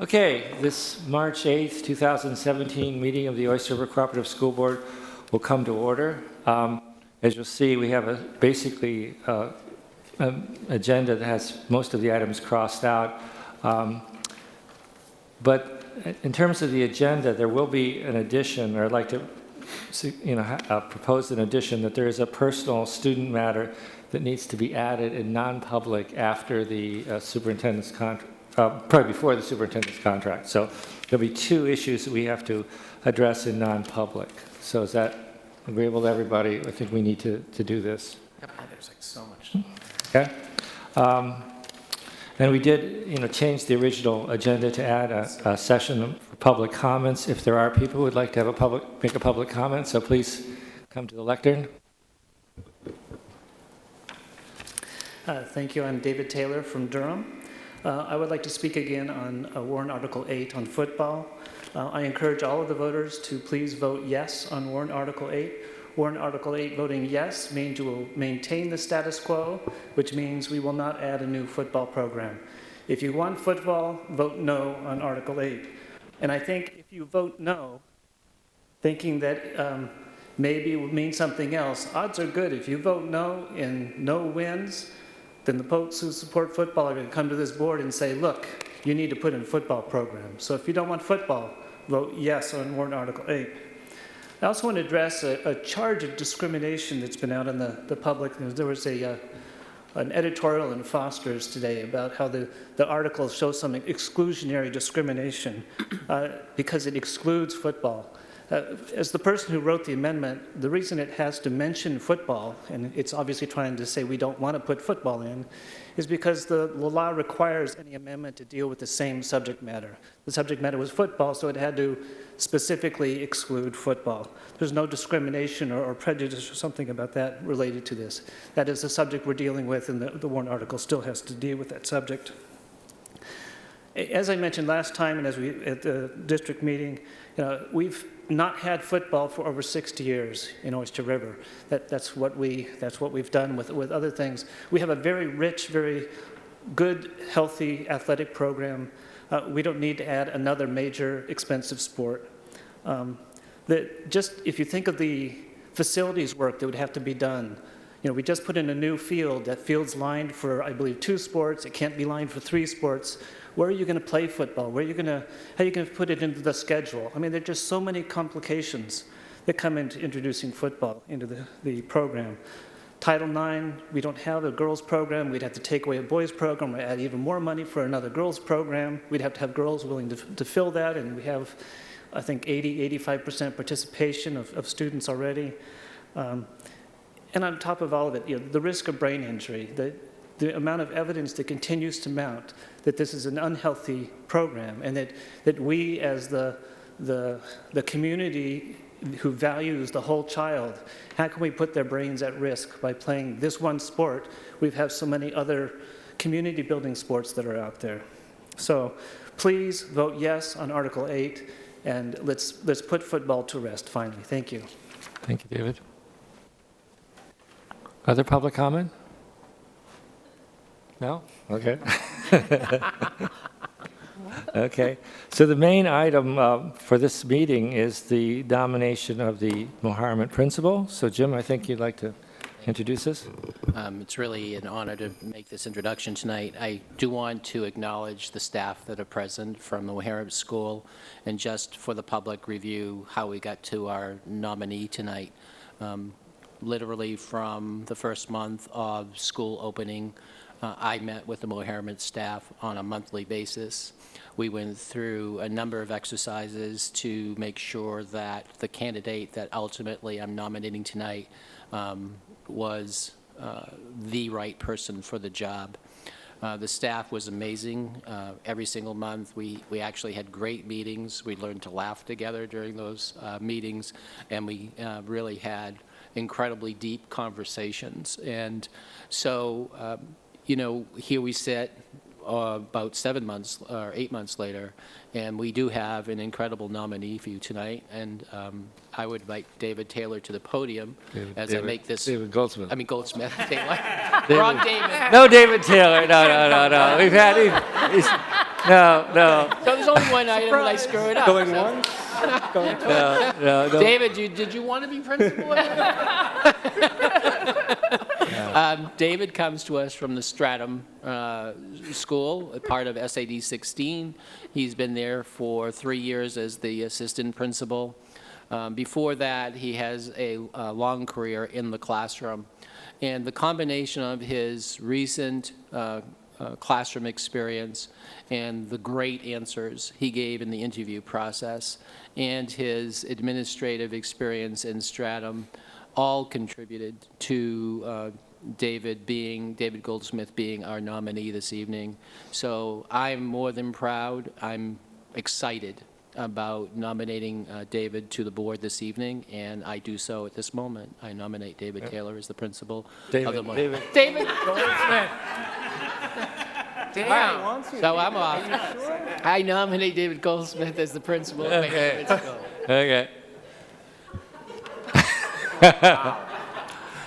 Okay, this March 8th, 2017 meeting of the Oyster River Cooperative School Board will come to order. As you'll see, we have basically an agenda that has most of the items crossed out. But in terms of the agenda, there will be an addition, or I'd like to propose an addition, that there is a personal student matter that needs to be added in non-public after the superintendent's contract. Probably before the superintendent's contract. So there'll be two issues that we have to address in non-public. So is that agreeable to everybody? I think we need to do this. Yep, there's like so much. Okay. And we did, change the original agenda to add a session for public comments. If there are people who would like to have make a public comment, so please come to the lectern. Thank you. I'm David Taylor from Durham. I would like to speak again on Warrant Article 8 on football. I encourage all of the voters to please vote yes on Warrant Article 8. Warrant Article 8 voting yes means you will maintain the status quo, which means we will not add a new football program. If you want football, vote no on Article 8. And I think if you vote no, thinking that maybe it will mean something else, odds are good. If you vote no and no wins, then the folks who support football are going to come to this board and say, look, you need to put in a football program. So if you don't want football, vote yes on Warrant Article 8. I also want to address a charge of discrimination that's been out in the public. There was an editorial in Foster's today about how the article shows some exclusionary discrimination because it excludes football. As the person who wrote the amendment, the reason it has to mention football, and it's obviously trying to say we don't want to put football in, is because the law requires any amendment to deal with the same subject matter. The subject matter was football, so it had to specifically exclude football. There's no discrimination or prejudice or something about that related to this. That is the subject we're dealing with, and the warrant article still has to deal with that subject. As I mentioned last time, and as we at the district meeting, we've not had football for over 60 years in Oyster River. That's what we've done with other things. We have a very rich, very good, healthy athletic program. We don't need to add another major expensive sport. If you think of the facilities work that would have to be done, we just put in a new field. That field's lined for, I believe, 2 sports. It can't be lined for 3 sports. Where are you going to play football? How are you going to put it into the schedule? I mean, there are just so many complications that come into introducing football into the program. Title IX, we don't have a girls program. We'd have to take away a boys program or add even more money for another girls program. We'd have to have girls willing to fill that, and we have, I think, 85% participation of students already. And on top of all of it, the risk of brain injury, the amount of evidence that continues to mount that this is an unhealthy program, and that we as the community who values the whole child, how can we put their brains at risk by playing this one sport? We have so many other community building sports that are out there. So please vote yes on Article 8, and let's put football to rest finally. Thank you. Thank you, David. Other public comment? No? Okay. Okay. So the main item for this meeting is the nomination of the Moharment principal. So Jim, I think you'd like to introduce this. It's really an honor to make this introduction tonight. I do want to acknowledge the staff that are present from the Moharment School, and just for the public review how we got to our nominee tonight. Literally from the first month of school opening, I met with the Moharment staff on a monthly basis. We went through a number of exercises to make sure that the candidate that ultimately I'm nominating tonight was the right person for the job. The staff was amazing. Every single month we actually had great meetings. We learned to laugh together during those meetings, and we really had incredibly deep conversations. And so, here we sit about 7 months or 8 months later, and we do have an incredible nominee for you tonight. And I would invite David Taylor to the podium as I make this. David Goldsmith. I mean Goldsmith. Taylor. Wrong David. No, David Taylor. No. We've had. No. So there's only one item and I screw it up. Going so- once, going twice. No. David, did you want to be principal? David comes to us from the Stratum School, a part of SAD 16. He's been there for 3 years as the assistant principal. Before that, he has a long career in the classroom. And the combination of his recent classroom experience and the great answers he gave in the interview process and his administrative experience in Stratum all contributed to David Goldsmith being our nominee this evening. So I'm more than proud. I'm excited about nominating David to the board this evening, and I do so at this moment. I nominate David Taylor as the principal of the board. David Goldsmith. Damn. So I'm off. I nominate David Goldsmith as the principal. Okay. Okay.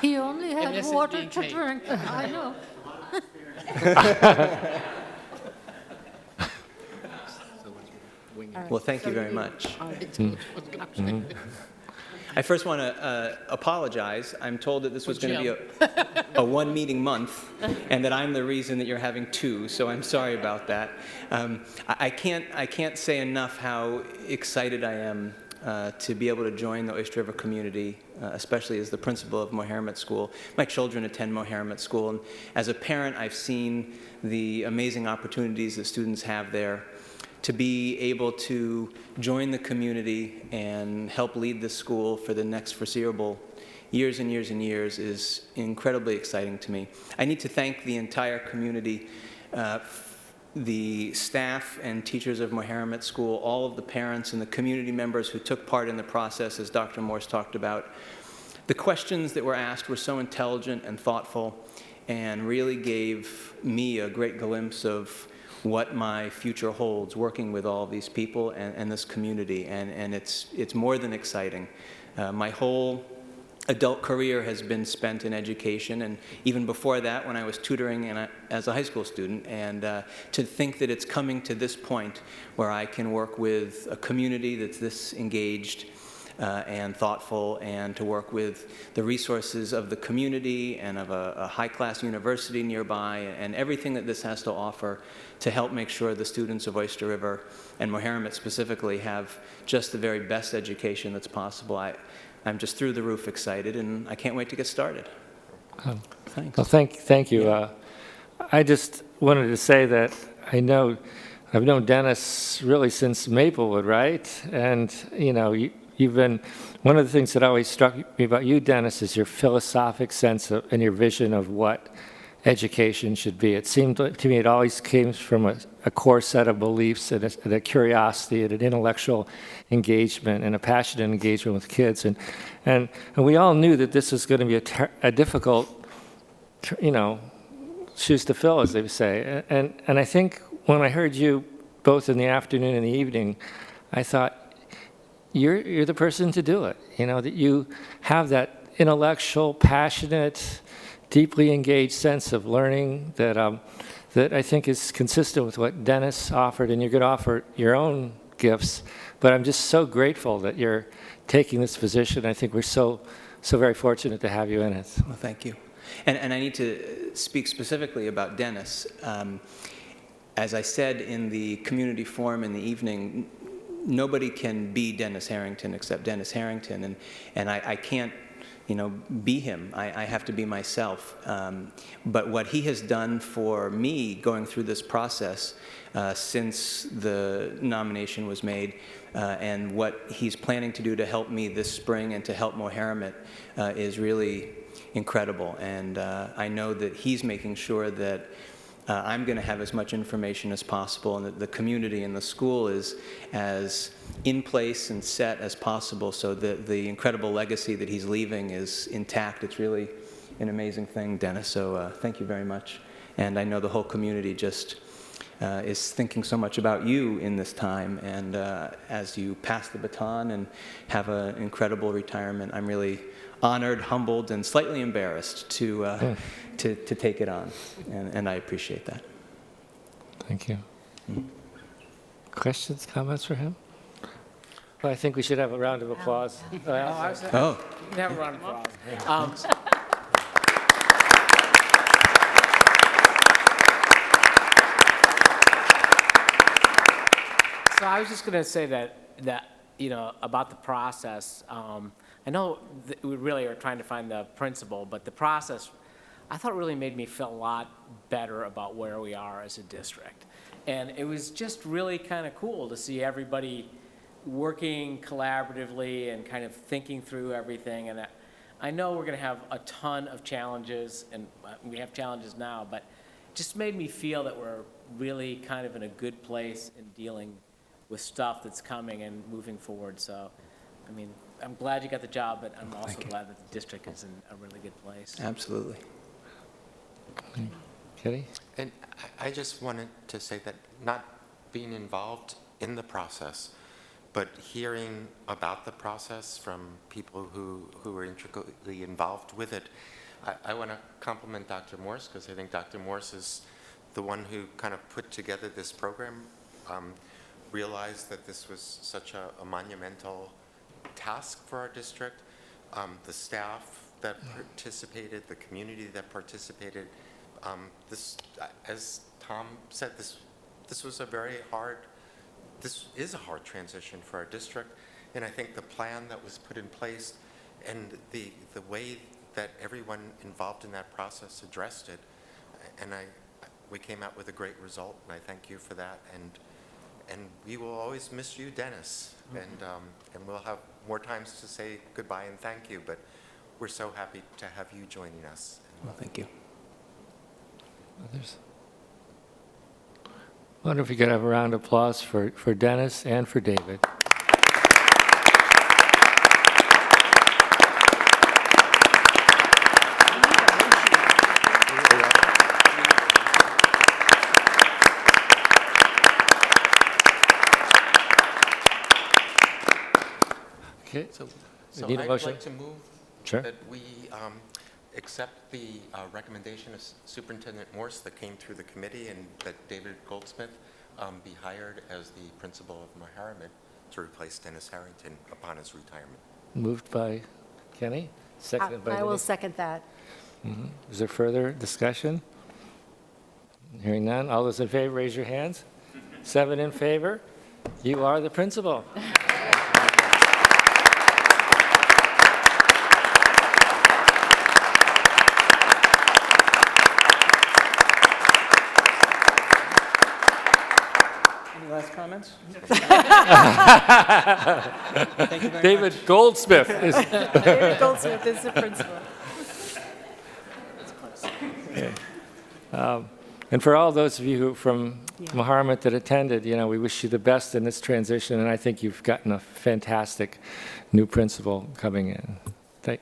He only And this had is water being to changed. drink. I know. Well, thank you very much. I first want to apologize. I'm told that this was going to be a one-meeting month, and that I'm the reason that you're having two. So I'm sorry about that. I can't say enough how excited I am to be able to join the Oyster River community, especially as the principal of Mohermet School. My children attend Mohermet School, and as a parent, I've seen the amazing opportunities that students have there. To be able to join the community and help lead the school for the next foreseeable years and years and years is incredibly exciting to me. I need to thank the entire community, the staff and teachers of Mohermet School, all of the parents and the community members who took part in the process, as Dr. Morse talked about. The questions that were asked were so intelligent and thoughtful and really gave me a great glimpse of what my future holds, working with all these people and this community, and it's more than exciting. My whole adult career has been spent in education, and even before that when I was tutoring as a high school student, and to think that it's coming to this point where I can work with a community that's this engaged and thoughtful, and to work with the resources of the community and of a high-class university nearby, and everything that this has to offer to help make sure the students of Oyster River and Mohermet specifically have just the very best education that's possible. I'm just through the roof excited, and I can't wait to get started. Thanks. Well, thank you. I just wanted to say that I've known Dennis really since Maplewood, right? And, you've been, one of the things that always struck me about you, Dennis, is your philosophic sense of, and your vision of what education should be. It seemed to me it always came from a core set of beliefs and a curiosity and an intellectual engagement and a passionate engagement with kids. And we all knew that this was going to be a difficult, shoes to fill, as they say. And I think when I heard you both in the afternoon and the evening, I thought, you're the person to do it. That you have that intellectual, passionate, deeply engaged sense of learning that I think is consistent with what Dennis offered, and you're going to offer your own gifts. But I'm just so grateful that you're taking this position. I think we're so very fortunate to have you in it. Well, thank you. And I need to speak specifically about Dennis. As I said in the community forum in the evening, nobody can be Dennis Harrington except Dennis Harrington, and I can't be him. I have to be myself. But what he has done for me going through this process since the nomination was made, and what he's planning to do to help me this spring and to help Mohermet is really incredible. And I know that he's making sure that I'm going to have as much information as possible, and that the community and the school is as in place and set as possible, so that the incredible legacy that he's leaving is intact. It's really an amazing thing, Dennis, so thank you very much. And I know the whole community just is thinking so much about you in this time, and as you pass the baton and have an incredible retirement, I'm really honored, humbled, and slightly embarrassed to take it on, and I appreciate that. Thank you. Questions, comments for him? Well, I think we should have a round of applause. You Oh, can have a round of applause. So I was just going to say that about the process. I know that we really are trying to find the principal, but the process, I thought, really made me feel a lot better about where we are as a district. And it was just really kind of cool to see everybody working collaboratively and kind of thinking through everything. And I know we're going to have a ton of challenges, and we have challenges now, but it just made me feel that we're really kind of in a good place in dealing with stuff that's coming and moving forward. So, I mean, I'm glad you got the job, but I'm also glad that the district is in a really good place. absolutely. Kenny? And I just wanted to say that not being involved in the process, but hearing about the process from people who are intricately involved with it, I want to compliment Dr. Morse, because I think Dr. Morse is the one who kind of put together this program, realized that this was such a monumental task for our district. The staff that participated, the community that participated, this, as Tom said, this was a very hard, this is a hard transition for our district, and I think the plan that was put in place and the way that everyone involved in that process addressed it, and we came out with a great result, and I thank you for that, and we will always miss you, Dennis, and we'll have more times to say goodbye and thank you, but we're so happy to have you joining us. Well, thank you. Others? I wonder if we could have a round of applause for Dennis and for David. Okay, So need a I'd motion? like to move Sure. that we accept the recommendation of Superintendent Morse that came through the committee, and that David Goldsmith be hired as the principal of Maharamid to replace Dennis Harrington upon his retirement. Moved by Kenny, seconded by I will Denise. second that. Is there further discussion? Hearing none, all those in favor, raise your hands. 7 in favor. You are the principal. Any last comments? Thank you very David much. Goldsmith is. David Goldsmith is the principal. And for all those of you who from Maharamid that attended, we wish you the best in this transition, and I think you've gotten a fantastic new principal coming in.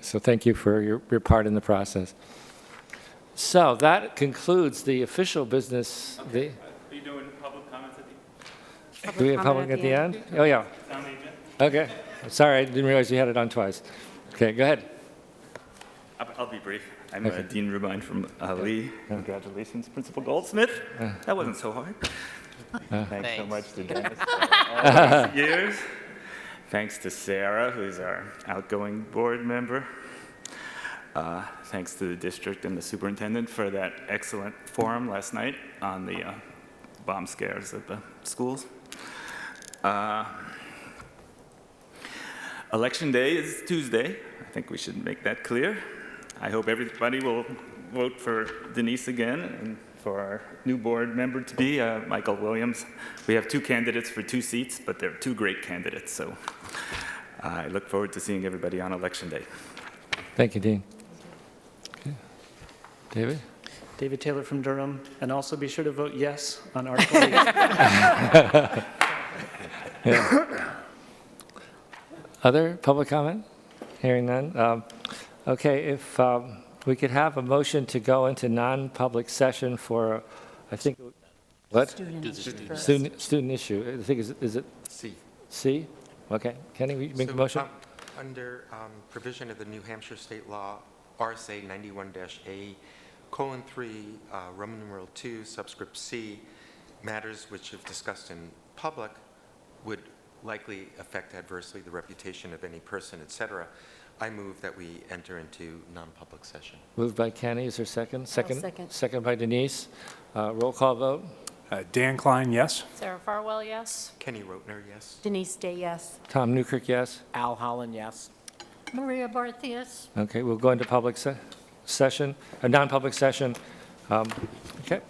So thank you for your part in the process. So that concludes the official business. Are you doing public comments at the Do we have public at the end? Oh, yeah. on the agenda? Okay. Sorry, I didn't realize you had it on twice. Okay, go ahead. I'll be brief. I'm Okay. Dean Rubine from Ali. Congratulations, Principal Goldsmith. That wasn't so hard. Thanks so Thanks. much to Dennis for all these years. Thanks to Sarah, who's our outgoing board member. Thanks to the district and the superintendent for that excellent forum last night on the bomb scares at the schools. Election day is Tuesday. I think we should make that clear. I hope everybody will vote for Denise again and for our new board member to be Michael Williams. We have 2 candidates for 2 seats, but they're 2 great candidates. So I look forward to seeing everybody on Election Day. Thank you, Dean. Okay. David? David Taylor from Durham, and also be sure to vote yes on Article 8. Other public comment? Hearing none. Okay, if we could have a motion to go into non-public session for, I think, what? Student issue. I think, is it C. C? Okay. Kenny, will you make a motion? Under provision of the New Hampshire State Law, RSA 91-A:3, Roman numeral 2, subscript C, matters which, if discussed in public, would likely affect adversely the reputation of any person, et cetera, I move that we enter into non-public session. Moved by Kenny, is there a second? second. Second by Denise. Roll call vote. Dan Klein, yes. Sarah Farwell, yes. Kenny Rotner, yes? Denise Day, yes. Tom Newkirk, yes. Al Holland, yes. Maria Barth, yes. Okay, we'll go into public session, a non-public session. Okay.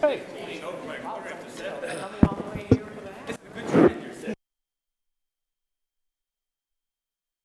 Hey.